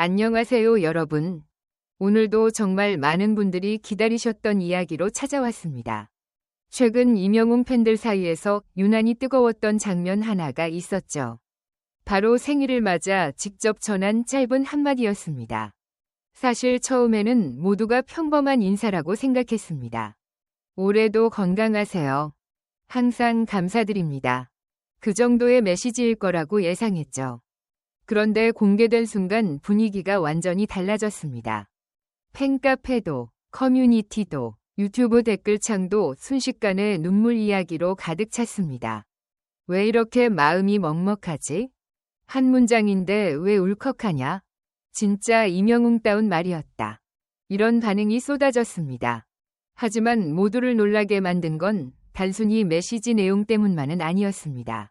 안녕하세요, 여러분. 오늘도 정말 많은 분들이 기다리셨던 이야기로 찾아왔습니다. 최근 임영웅 팬들 사이에서 유난히 뜨거웠던 장면 하나가 있었죠. 바로 생일을 맞아 직접 전한 짧은 한마디였습니다. 사실 처음에는 모두가 평범한 인사라고 생각했습니다. 올해도 건강하세요. 항상 감사드립니다. 그 정도의 메시지일 거라고 예상했죠. 그런데 공개된 순간 분위기가 완전히 달라졌습니다. 팬카페도, 커뮤니티도, 유튜브 댓글창도 순식간에 눈물 이야기로 가득 찼습니다. 왜 이렇게 마음이 먹먹하지? 한 문장인데 왜 울컥하냐? 진짜 임영웅다운 말이었다. 이런 반응이 쏟아졌습니다. 하지만 모두를 놀라게 만든 건 단순히 메시지 내용 때문만은 아니었습니다.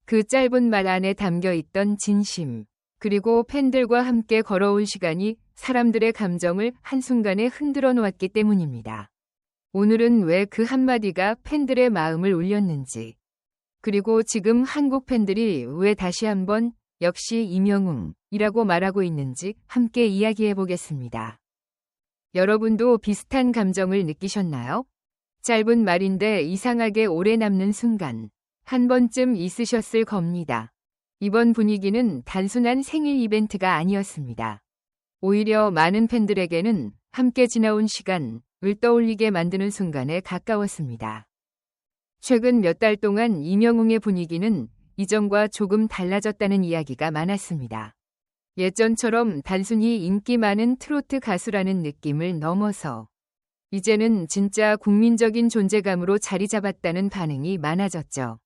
그 짧은 말 안에 담겨 있던 진심, 그리고 팬들과 함께 걸어온 시간이 사람들의 감정을 한순간에 흔들어 놓았기 때문입니다. 오늘은 왜 그 한마디가 팬들의 마음을 울렸는지, 그리고 지금 한국 팬들이 왜 다시 한번 역시 임영웅이라고 말하고 있는지 함께 이야기해 보겠습니다. 여러분도 비슷한 감정을 느끼셨나요? 짧은 말인데 이상하게 오래 남는 순간, 한 번쯤 있으셨을 겁니다. 이번 분위기는 단순한 생일 이벤트가 아니었습니다. 오히려 많은 팬들에게는 함께 지나온 시간을 떠올리게 만드는 순간에 가까웠습니다. 최근 몇 달 동안 임영웅의 분위기는 이전과 조금 달라졌다는 이야기가 많았습니다. 예전처럼 단순히 인기 많은 트로트 가수라는 느낌을 넘어서 이제는 진짜 국민적인 존재감으로 자리 잡았다는 반응이 많아졌죠.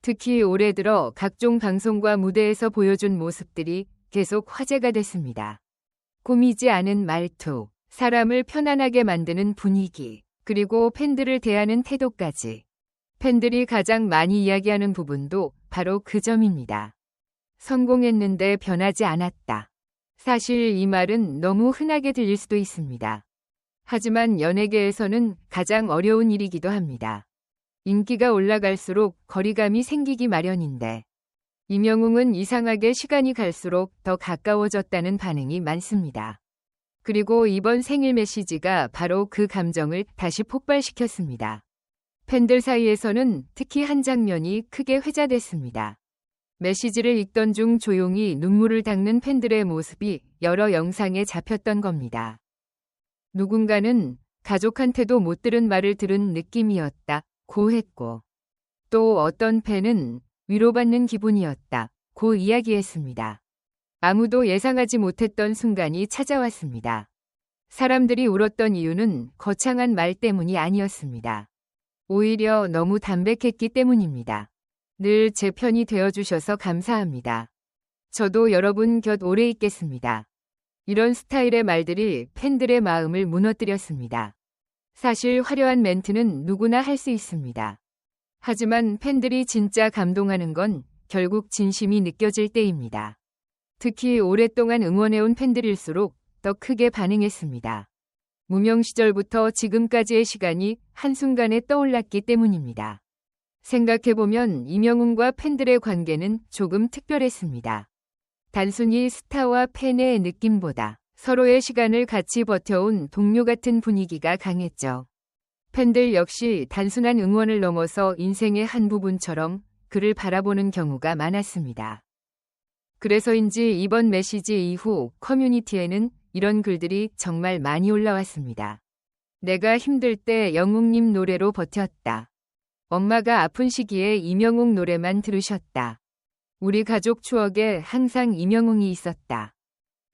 특히 올해 들어 각종 방송과 무대에서 보여준 모습들이 계속 화제가 됐습니다. 꾸미지 않은 말투, 사람을 편안하게 만드는 분위기, 그리고 팬들을 대하는 태도까지. 팬들이 가장 많이 이야기하는 부분도 바로 그 점입니다. 성공했는데 변하지 않았다. 사실 이 말은 너무 흔하게 들릴 수도 있습니다. 하지만 연예계에서는 가장 어려운 일이기도 합니다. 인기가 올라갈수록 거리감이 생기기 마련인데 임영웅은 이상하게 시간이 갈수록 더 가까워졌다는 반응이 많습니다. 그리고 이번 생일 메시지가 바로 그 감정을 다시 폭발시켰습니다. 팬들 사이에서는 특히 한 장면이 크게 회자됐습니다. 메시지를 읽던 중 조용히 눈물을 닦는 팬들의 모습이 여러 영상에 잡혔던 겁니다. 누군가는 가족한테도 못 들은 말을 들은 느낌이었다 고 했고, 또 어떤 팬은 위로받는 기분이었다 고 이야기했습니다. 아무도 예상하지 못했던 순간이 찾아왔습니다. 사람들이 울었던 이유는 거창한 말 때문이 아니었습니다. 오히려 너무 담백했기 때문입니다. 늘 제 편이 되어주셔서 감사합니다. 저도 여러분 곁 오래 있겠습니다. 이런 스타일의 말들이 팬들의 마음을 무너뜨렸습니다. 사실 화려한 멘트는 누구나 할 수 있습니다. 하지만 팬들이 진짜 감동하는 건 결국 진심이 느껴질 때입니다. 특히 오랫동안 응원해온 팬들일수록 더 크게 반응했습니다. 무명 시절부터 지금까지의 시간이 한순간에 떠올랐기 때문입니다. 생각해보면 임영웅과 팬들의 관계는 조금 특별했습니다. 단순히 스타와 팬의 느낌보다 서로의 시간을 같이 버텨온 동료 같은 분위기가 강했죠. 팬들 역시 단순한 응원을 넘어서 인생의 한 부분처럼 그를 바라보는 경우가 많았습니다. 그래서인지 이번 메시지 이후 커뮤니티에는 이런 글들이 정말 많이 올라왔습니다. 내가 힘들 때 영웅님 노래로 버텼다. 엄마가 아픈 시기에 임영웅 노래만 들으셨다. 우리 가족 추억에 항상 임영웅이 있었다.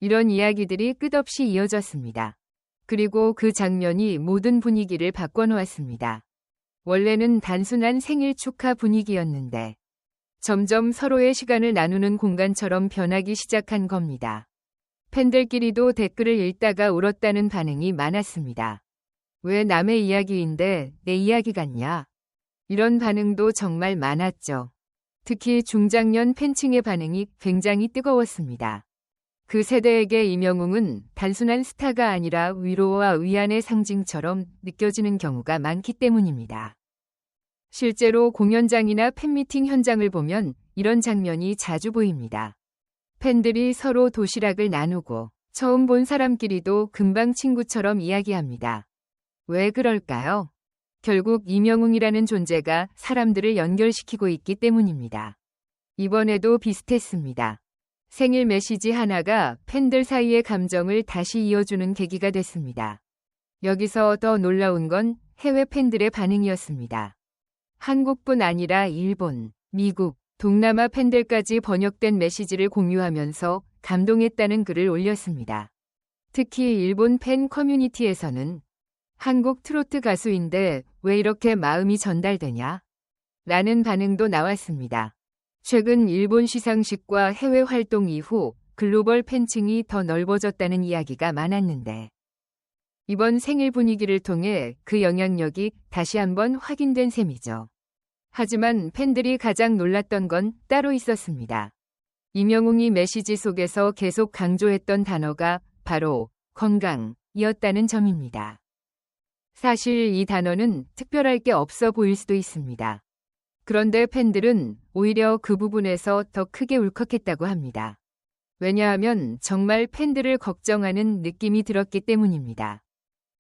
이런 이야기들이 끝없이 이어졌습니다. 그리고 그 장면이 모든 분위기를 바꿔놓았습니다. 원래는 단순한 생일 축하 분위기였는데 점점 서로의 시간을 나누는 공간처럼 변하기 시작한 겁니다. 팬들끼리도 댓글을 읽다가 울었다는 반응이 많았습니다. 왜 남의 이야기인데 내 이야기 같냐? 이런 반응도 정말 많았죠. 특히 중장년 팬층의 반응이 굉장히 뜨거웠습니다. 그 세대에게 임영웅은 단순한 스타가 아니라 위로와 위안의 상징처럼 느껴지는 경우가 많기 때문입니다. 실제로 공연장이나 팬미팅 현장을 보면 이런 장면이 자주 보입니다. 팬들이 서로 도시락을 나누고 처음 본 사람끼리도 금방 친구처럼 이야기합니다. 왜 그럴까요? 결국 이명웅이라는 존재가 사람들을 연결시키고 있기 때문입니다. 이번에도 비슷했습니다. 생일 메시지 하나가 팬들 사이의 감정을 다시 이어주는 계기가 됐습니다. 여기서 더 놀라운 건 해외 팬들의 반응이었습니다. 한국뿐 아니라 일본, 미국, 동남아 팬들까지 번역된 메시지를 공유하면서 감동했다는 글을 올렸습니다. 특히 일본 팬 커뮤니티에서는 한국 트로트 가수인데 왜 이렇게 마음이 전달되냐? 라는 반응도 나왔습니다. 최근 일본 시상식과 해외 활동 이후 글로벌 팬층이 더 넓어졌다는 이야기가 많았는데 이번 생일 분위기를 통해 그 영향력이 다시 한번 확인된 셈이죠. 하지만 팬들이 가장 놀랐던 건 따로 있었습니다. 이명웅이 메시지 속에서 계속 강조했던 단어가 바로 건강이었다는 점입니다. 사실 이 단어는 특별할 게 없어 보일 수도 있습니다. 그런데 팬들은 오히려 그 부분에서 더 크게 울컥했다고 합니다. 왜냐하면 정말 팬들을 걱정하는 느낌이 들었기 때문입니다.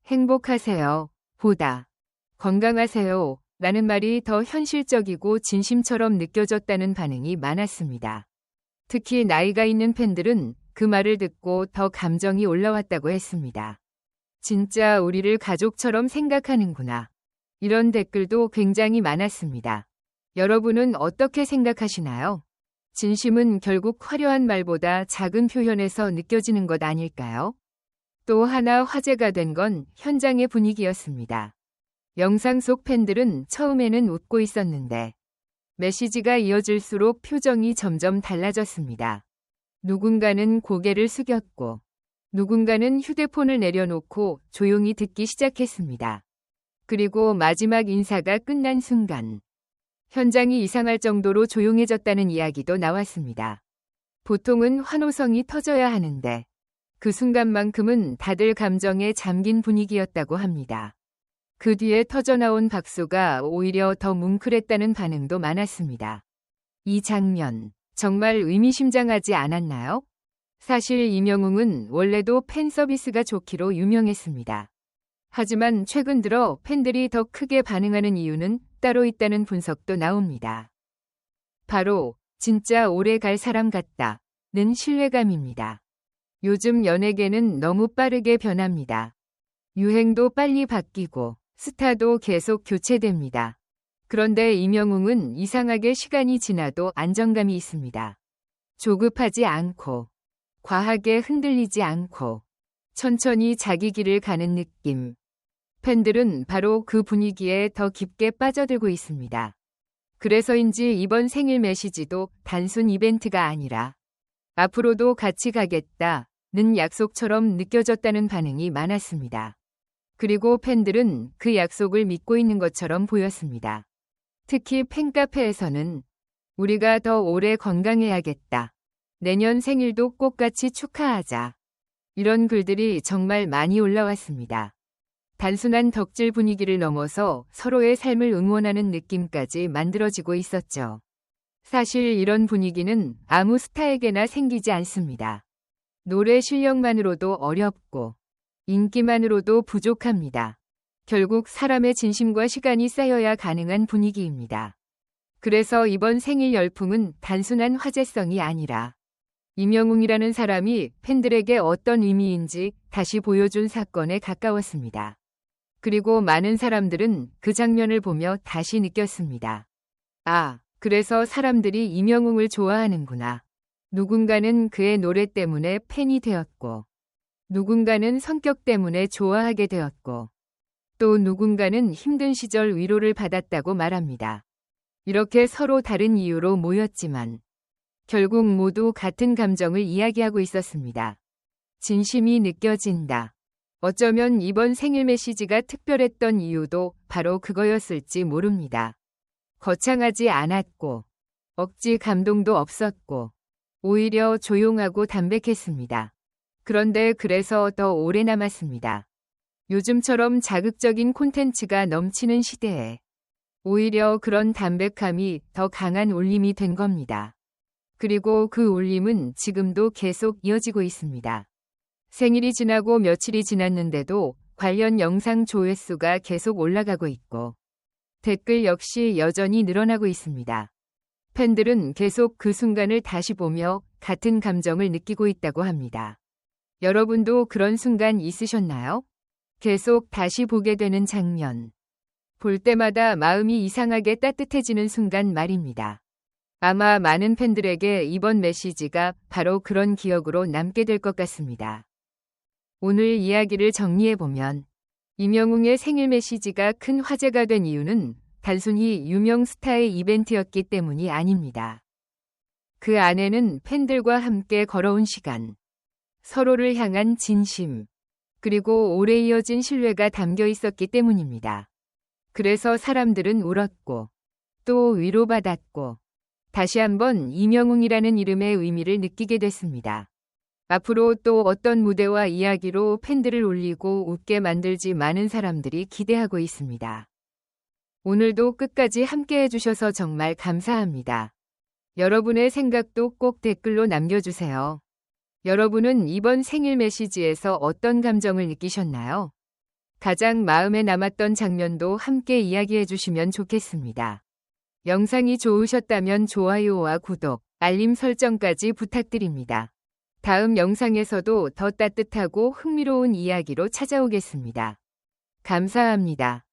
행복하세요. 보다 건강하세요. 라는 말이 더 현실적이고 진심처럼 느껴졌다는 반응이 많았습니다. 특히 나이가 있는 팬들은 그 말을 듣고 더 감정이 올라왔다고 했습니다. 진짜 우리를 가족처럼 생각하는구나. 이런 댓글도 굉장히 많았습니다. 여러분은 어떻게 생각하시나요? 진심은 결국 화려한 말보다 작은 표현에서 느껴지는 것 아닐까요? 또 하나 화제가 된 건 현장의 분위기였습니다. 영상 속 팬들은 처음에는 웃고 있었는데 메시지가 이어질수록 표정이 점점 달라졌습니다. 누군가는 고개를 숙였고 누군가는 휴대폰을 내려놓고 조용히 듣기 시작했습니다. 그리고 마지막 인사가 끝난 순간 현장이 이상할 정도로 조용해졌다는 이야기도 나왔습니다. 보통은 환호성이 터져야 하는데 그 순간만큼은 다들 감정에 잠긴 분위기였다고 합니다. 그 뒤에 터져나온 박수가 오히려 더 뭉클했다는 반응도 많았습니다. 이 장면 정말 의미심장하지 않았나요? 사실 이명웅은 원래도 팬 서비스가 좋기로 유명했습니다. 하지만 최근 들어 팬들이 더 크게 반응하는 이유는 따로 있다는 분석도 나옵니다. 바로 진짜 오래 갈 사람 같다는 신뢰감입니다. 요즘 연예계는 너무 빠르게 변합니다. 유행도 빨리 바뀌고 스타도 계속 교체됩니다. 그런데 이명웅은 이상하게 시간이 지나도 안정감이 있습니다. 조급하지 않고 과하게 흔들리지 않고 천천히 자기 길을 가는 느낌. 팬들은 바로 그 분위기에 더 깊게 빠져들고 있습니다. 그래서인지 이번 생일 메시지도 단순 이벤트가 아니라 앞으로도 같이 가겠다는 약속처럼 느껴졌다는 반응이 많았습니다. 그리고 팬들은 그 약속을 믿고 있는 것처럼 보였습니다. 특히 팬카페에서는 우리가 더 오래 건강해야겠다. 내년 생일도 꼭 같이 축하하자. 이런 글들이 정말 많이 올라왔습니다. 단순한 덕질 분위기를 넘어서 서로의 삶을 응원하는 느낌까지 만들어지고 있었죠. 사실 이런 분위기는 아무 스타에게나 생기지 않습니다. 노래 실력만으로도 어렵고 인기만으로도 부족합니다. 결국 사람의 진심과 시간이 쌓여야 가능한 분위기입니다. 그래서 이번 생일 열풍은 단순한 화제성이 아니라 이명웅이라는 사람이 팬들에게 어떤 의미인지 다시 보여준 사건에 가까웠습니다. 그리고 많은 사람들은 그 장면을 보며 다시 느꼈습니다. 아, 그래서 사람들이 이명웅을 좋아하는구나. 누군가는 그의 노래 때문에 팬이 되었고, 누군가는 성격 때문에 좋아하게 되었고, 또 누군가는 힘든 시절 위로를 받았다고 말합니다. 이렇게 서로 다른 이유로 모였지만 결국 모두 같은 감정을 이야기하고 있었습니다. 진심이 느껴진다. 어쩌면 이번 생일 메시지가 특별했던 이유도 바로 그거였을지 모릅니다. 거창하지 않았고 억지 감동도 없었고 오히려 조용하고 담백했습니다. 그런데 그래서 더 오래 남았습니다. 요즘처럼 자극적인 콘텐츠가 넘치는 시대에 오히려 그런 담백함이 더 강한 울림이 된 겁니다. 그리고 그 울림은 지금도 계속 이어지고 있습니다. 생일이 지나고 며칠이 지났는데도 관련 영상 조회수가 계속 올라가고 있고 댓글 역시 여전히 늘어나고 있습니다. 팬들은 계속 그 순간을 다시 보며 같은 감정을 느끼고 있다고 합니다. 여러분도 그런 순간 있으셨나요? 계속 다시 보게 되는 장면. 볼 때마다 마음이 이상하게 따뜻해지는 순간 말입니다. 아마 많은 팬들에게 이번 메시지가 바로 그런 기억으로 남게 될 것 같습니다. 오늘 이야기를 정리해보면 임영웅의 생일 메시지가 큰 화제가 된 이유는 단순히 유명 스타의 이벤트였기 때문이 아닙니다. 그 안에는 팬들과 함께 걸어온 시간, 서로를 향한 진심, 그리고 오래 이어진 신뢰가 담겨 있었기 때문입니다. 그래서 사람들은 울었고 또 위로받았고 다시 한번 임영웅이라는 이름의 의미를 느끼게 됐습니다. 앞으로 또 어떤 무대와 이야기로 팬들을 울리고 웃게 만들지 많은 사람들이 기대하고 있습니다. 오늘도 끝까지 함께 해주셔서 정말 감사합니다. 여러분의 생각도 꼭 댓글로 남겨주세요. 여러분은 이번 생일 메시지에서 어떤 감정을 느끼셨나요? 가장 마음에 남았던 장면도 함께 이야기해 주시면 좋겠습니다. 영상이 좋으셨다면 좋아요와 구독, 알림 설정까지 부탁드립니다. 다음 영상에서도 더 따뜻하고 흥미로운 이야기로 찾아오겠습니다. 감사합니다.